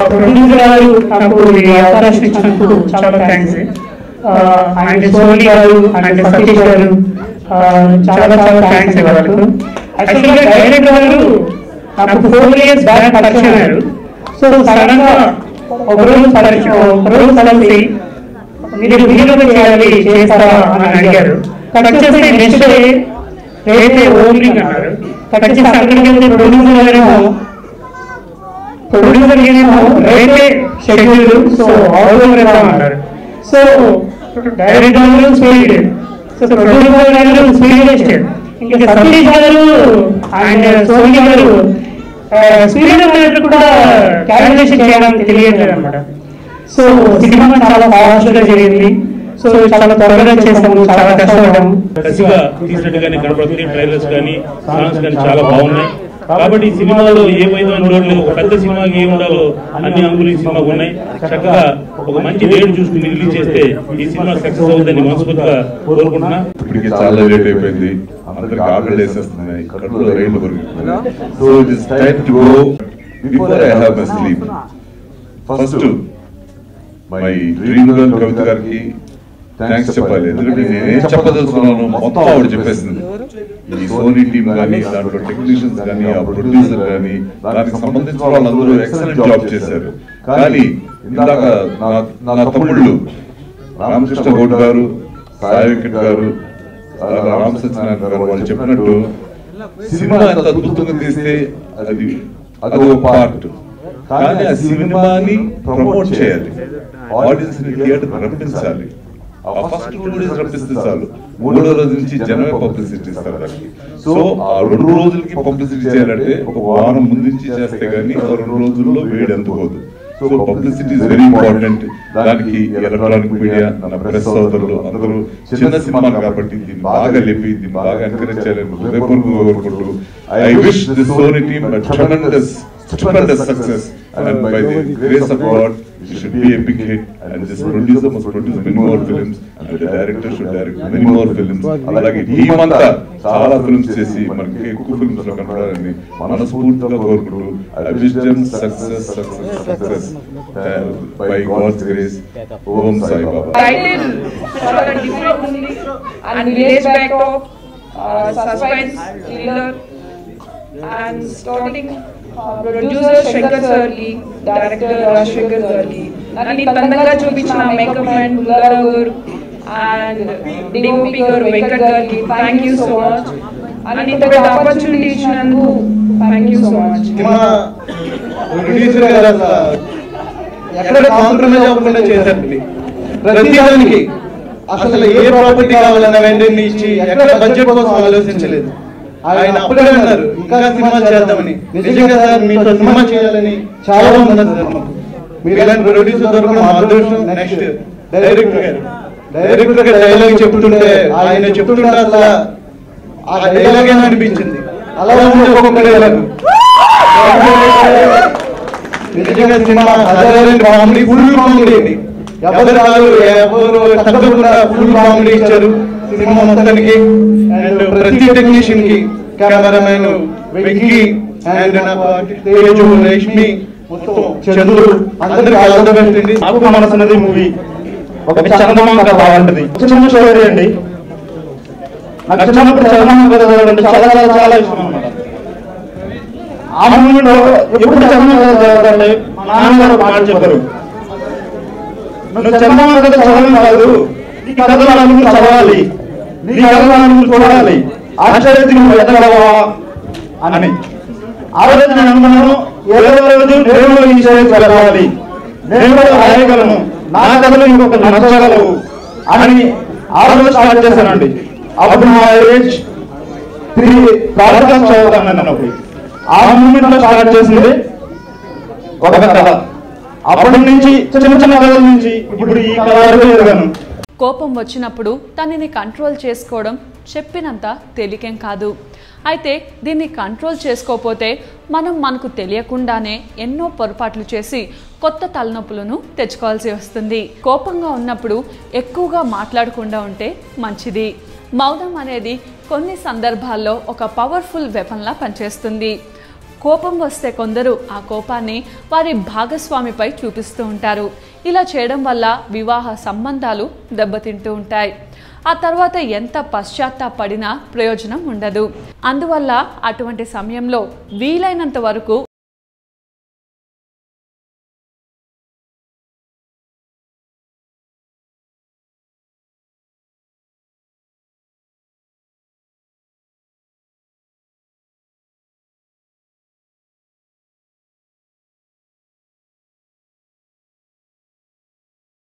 Producer గారు నాకు ఈ అవకాశం ఇచ్చినందుకు చాలా థ్యాంక్స్. అండ్ సోని గారు అండ్ సతీష్ గారు చాలా చాలా థ్యాంక్స్ వాళ్ళకు. యాక్చువల్గా డైరెక్టర్ గారు నాకు 4 years బ్యాక్ పరిచయం అయ్యారు. సో సడన్ గా ఒకరోజు కలిసి మీరు హీరోగా చేయాలి చేస్తారా అని అడిగారు. కట్ చేస్తే నెక్స్ట్ డే రేపే ఓపెనింగ్ అన్నారు. కట్ చేసి అక్కడికి వెళ్తే ప్రొడ్యూసర్ ఏమో రేపే షెడ్యూల్, సో ఆల్ ఓవర్ వెళ్దాం అన్నారు. సో డైరెక్టర్ గారు స్పీడ్, సో ప్రొడ్యూసర్ గారు స్పీడ్, ఇంకా సతీష్ గారు అండ్ సోని గారు స్పీడ్ అనేది కూడా క్యాలిక్యులేషన్ చేయడానికి తెలియట్లేదు అనమాట. సో సినిమా చాలా ఫాస్ట్ గా జరిగింది. సో చాలా త్వరగా చేసాము, చాలా కష్టపడ్డాము. తీసినట్టుగానే కనపడుతుంది. ట్రైలర్స్ కానీ సాంగ్స్ కానీ చాలా బాగున్నాయి. కాబట్టి ఈ సినిమాలో ఏమైందో చూడలేదు. ఒక పెద్ద సినిమాకి ఏమి ఉండాలో అన్ని అంగులు ఈ సినిమాకు ఉన్నాయి. చక్కగా ఒక మంచి డేట్ చూసుకుని రిలీజ్ చేస్తే ఈ సినిమా సక్సెస్ అవుతుందని మనస్ఫూర్తిగా కోరుకుంటున్నా. ఇప్పటికే చాలా లేట్ అయిపోయింది, అందరికి ఆకలి వేసేస్తున్నాయి, కడుపులో రైళ్లు పెరుగుతున్నాయి. So it is time to go before I have my sleep. First my dream girl Kavitha గారికి థ్యాంక్స్ చెప్పాలి. ఎందుకంటే నేనేం చెప్పదలుచుకున్నాను మొత్తం ఆవిడ చెప్పేసింది. ఈ సోనీ టీమ్ కానీ, దాంట్లో టెక్నీషియన్స్ కానీ, ఆ ప్రొడ్యూసర్ కానీ, దానికి సంబంధించిన వాళ్ళందరూ ఎక్సలెంట్ జాబ్ చేశారు. కానీ ఇందాక నా తమ్ముళ్ళు రామకృష్ణ గౌడ్ గారు, సాయి వెంకట్ గారు, రామ్ సత్యనారాయణ గారు వాళ్ళు చెప్పినట్టు సినిమా ఎంత అద్భుతంగా తీస్తే అదొక పార్ట్. కానీ ఆ సినిమాని ప్రమోట్ చేయాలి, ఆడియన్స్ ని థియేటర్ రప్పించాలి. ఆ ఫస్ట్ 2 days రప్పిస్తే చాలు, 3వ రోజు నుంచి జనమే పబ్లిసిటీ ఇస్తారు దానికి. సో ఆ 2 రోజులకి పబ్లిసిటీ చేయాలంటే ఒక వారం ముందు నుంచి చేస్తే గానీ ఆ 2 రోజుల్లో వేడి అందుకోదు. So publicity is very important. దానికి ఎలక్ట్రానిక్ మీడియా, మన ప్రెస్ సోదరులు అందరూ చిన్న సినిమాలు కాబట్టి దీన్ని బాగా లేపి దీన్ని బాగా ఎంకరేజ్ చేయాలని హృదయపూర్వకంగా కోరుకుంటూ I wish this Sony team a tremendous success, and by the grace of God it should be a big hit, and this producer must produce many more films, and the director should direct many more films. అలాగే team అంతా చాలా films చేసి మనకి ఎక్కువ films లో కనపడాలని మనస్ఫూర్తిగా కోరుకుంటూ I wish them success by God's grace. Om Sai Baba. Title చాలా డిఫరెంట్ ఉంది and village backdrop, suspense, thriller, and starting producer Shankar సార్కి, డైరెక్టర్ రాజశేఖర్ గారికి, నన్ను తందంగా చూపించిన మేకప్ మ్యాన్ బుల్లారావు గారు అండ్ డిఓపి గారు వెంకట్ గారికి thank you so much. And ఇంత పెద్ద ఆపర్చునిటీ ఇచ్చినందుకు thank you so much. Producer గారు ఎక్కడ కాంప్రమైజ్ అవ్వకుండా చేశారండి. ప్రతిదానికి అసలు ఏ ప్రాపర్టీ కావాలన్నా వెంటనే ఇచ్చి ఎక్కడ బడ్జెట్ కోసం ఆలోచించలేదు. ఆయన అప్పుడే అన్నారు ఇంకా సినిమాలు చేద్దామని. నిజంగా సార్ మీతో సినిమా చేయాలని చాలా ఉన్నారు సార్ మాకు. మీరు ఇలాంటి ప్రొడ్యూసర్ దొరకడం మా అదృష్టం. నెక్స్ట్ డైరెక్టర్ గారు డైలాగ్ చెప్తుంటే ఆయన చెప్తుంటే అసలు ఆ డైలాగ్ ఏమో అనిపించింది. అలా ఉంది ఒక్కొక్క డైలాగ్. నిజంగా సినిమా కామెడీ, ఫుల్ కామెడీ అండి. ఎవరు తగ్గకుండా ఫుల్ కామెడీ ఇచ్చారు సినిమా మొత్తానికి. అండ్ ప్రతి టెక్నీషియన్ కి, కెమెరామెన్ వెంకీ అండ్ నాకు తేజు, లక్ష్మి, చంద్రు అందరికి ఆల్ ది బెస్ట్ అండి. నాకు మనసున్నది మూవీ ఒక చందమామ కథ బాగుంటుంది. చిన్న స్టోరీ అండి. నాకు చిన్నప్పుడు చందమామ కథ అంటే చాలా చాలా చాలా ఇష్టం అన్నమాట. ఆ మూవీలో ఎప్పుడు చందమామ కథ చదవాలంటే మా నాన్నగారు మాట చెప్పారు, నువ్వు చందమామ కథ చదవడం కాదు, ఈ కథలను చదవాలి, నీ కథలను చూడాలి, ఆశ్చర్యతి నువ్వు ఎదగలవా అని. ఆ రోజు నేను అనుకున్నాను, ఏదో రోజు నేను ఈ చర్యకు వెళ్ళాలి, నేను కూడా రాయగలను, నా కథలు ఇంకొక నచ్చగలవు అని ఆ రోజు స్టార్ట్ చేశానండి. అప్పుడు నా ఏజ్ 3 ప్రాజెక్ట్ చదువుతాను అన్నప్పుడు ఆ మూమెంట్ లో స్టార్ట్ చేసింది ఒక కథ. అప్పటి నుంచి చిన్న చిన్న కథల నుంచి ఇప్పుడు ఈ కథ వరకు ఎదిగాను. కోపం వచ్చినప్పుడు తనని కంట్రోల్ చేసుకోవడం చెప్పినంత తేలికేం కాదు. అయితే దీన్ని కంట్రోల్ చేసుకోకపోతే మనం మనకు తెలియకుండానే ఎన్నో పొరపాట్లు చేసి కొత్త తలనొప్పులను తెచ్చుకోవాల్సి వస్తుంది. కోపంగా ఉన్నప్పుడు ఎక్కువగా మాట్లాడకుండా ఉంటే మంచిది. మౌనం అనేది కొన్ని సందర్భాల్లో ఒక పవర్ఫుల్ వెపన్లా పనిచేస్తుంది. కోపం వస్తే కొందరు ఆ కోపాన్ని వారి భాగస్వామిపై చూపిస్తూ ఉంటారు. ఇలా చేయడం వల్ల వివాహ సంబంధాలు దెబ్బతింటూ ఉంటాయి. ఆ తర్వాత ఎంత పశ్చాత్తాపడినా ప్రయోజనం ఉండదు. అందువల్ల అటువంటి సమయంలో వీలైనంత వరకు